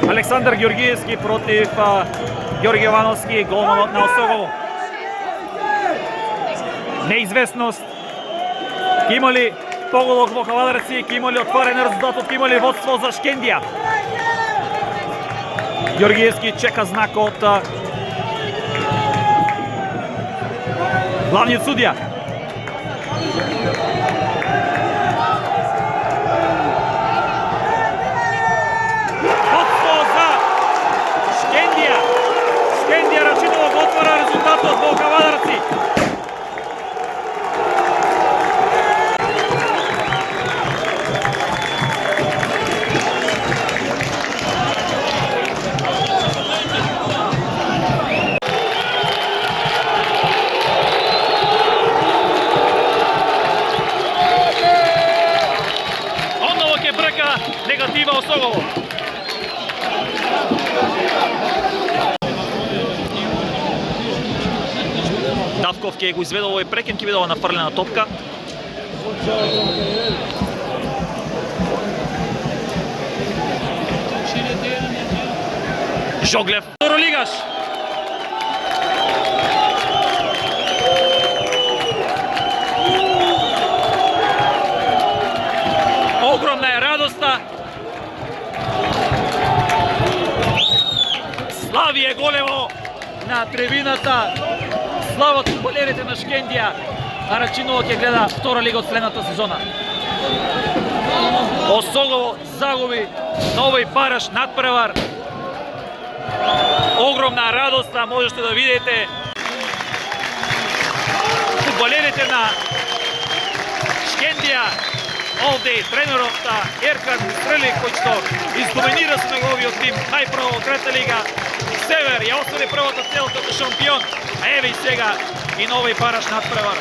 Александър Георгиевски против Георги Ивановски, голманот на Осогово. Неизвестност. Ке има ли поголок во Кавадарци, ке има ли отворен резултат, ке има ли водство за Шкендија. Георгиевски чека знак од главниот судија. Шкендија Рачиново го отвора резултатот во Кавадарци. Одново ќе брка негатива Осогово. Давков ќе го изведе овој прекин, ќе биде ова нафрлена топка. Жоглев, второлигаш. Огромна е радоста. Слави е големо на трибината. Славот фудбалерите на Шкендија, а Рачиново ќе гледа втора лига од следната сезона. Осогово загуби на овој бараш надпревар. Огромна радоста можете да видите. Фудбалерите на Шкендија, овде и тренерот Еркан Стрелик, кој што издоминира со неговиот тим најпрво во трета лига. Север ја оствари првата цел како шампион, а еве и сега и на овој бараш надпревар.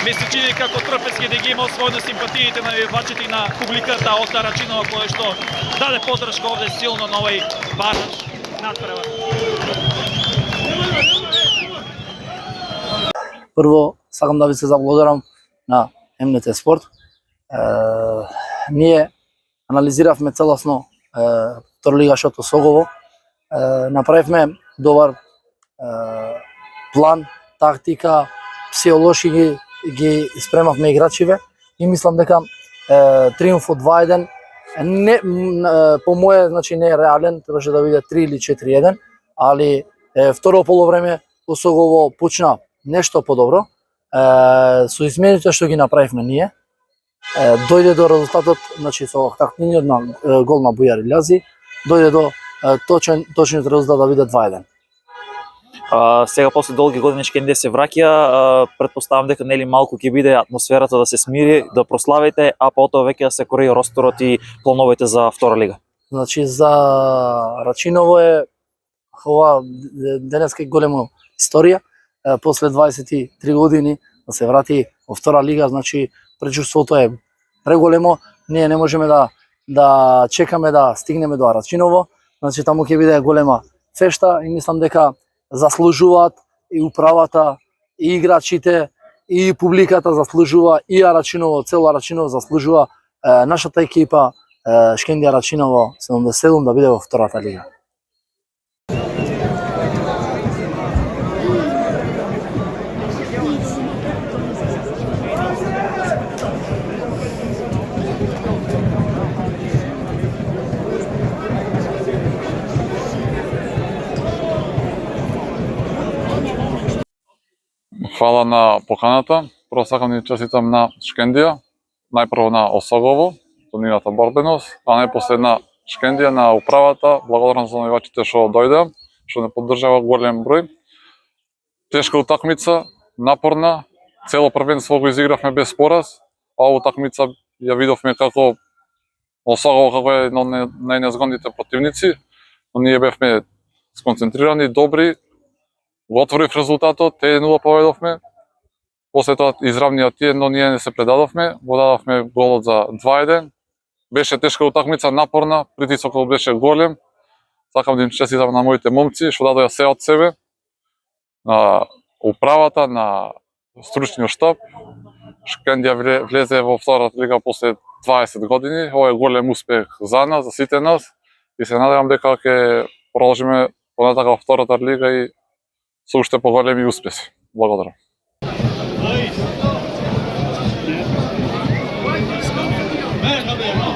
Ми се чини како Трпецки да ги има освојно симпатиите на навивачите и на публиката од Рачиново, која што даде поддршка овде силно на овој бараш надпревар. Прво, сакам да ви се заблагодарам на МНТ Спорт. Ние анализиравме целосно второлигашот Осогово. Направивме добар план, тактика, психолошки ги спремавме играчиве и мислам дека триумф од 2-1 по моје значи не е реален, требаше да биде 3 или 4-1, али второ полувреме Осогово почна нешто подобро. Со измените што ги направивме ние, дојде до резултатот, значи со тактичниот гол на Бујар Илјази, дојде до точниот резултат да биде 2-1. Сега после долги години Шкендија се враќа, претпоставам дека нели малку ќе биде атмосферата да се смири, да прославите, а потоа веќе да се кори росторот и плановите за втора лига. Значи за Рачиново е ова денеска голема историја, после 23 години да се врати во втора лига, значи пречувството е преголемо, ние не можеме да чекаме да стигнеме до Рачиново, значи таму ќе биде голема фешта и мислам дека заслужуваат и управата, и играчите, и публиката заслужува, и Рачиново, цело Рачиново заслужува нашата екипа Шкендија Рачиново 77 да биде во втората лига. Фала на поканата. Прво сакам да ни честитам на Шкендија, најпрво на Осогово, за нивната борбеност, а најпосле на Шкендија, на управата, благодарам за навивачите што дојде, што не поддржава голем број. Тешка утакмица, напорна, цело првенство го изигравме без пораз, а оваа утакмица ја видовме како Осогово како е едно од најнезгодните противници, но ние бевме сконцентрирани, добри, го отворив резултатот, 1-0 победовме. После тоа изравниот тие, но ние не се предадовме, го дадовме голот за 2-1. Беше тешка утакмица, напорна, притисокот беше голем. Сакам да им честитам на моите момци што дадоа се од себе, на управата, на стручниот штаб. Шкендија влезе во втората лига после 20 години. Ова е голем успех за нас, за сите нас, и се надевам дека ќе продолжиме понатака во втората лига и со уште поголеми успеси. Благодарам. Merhaba.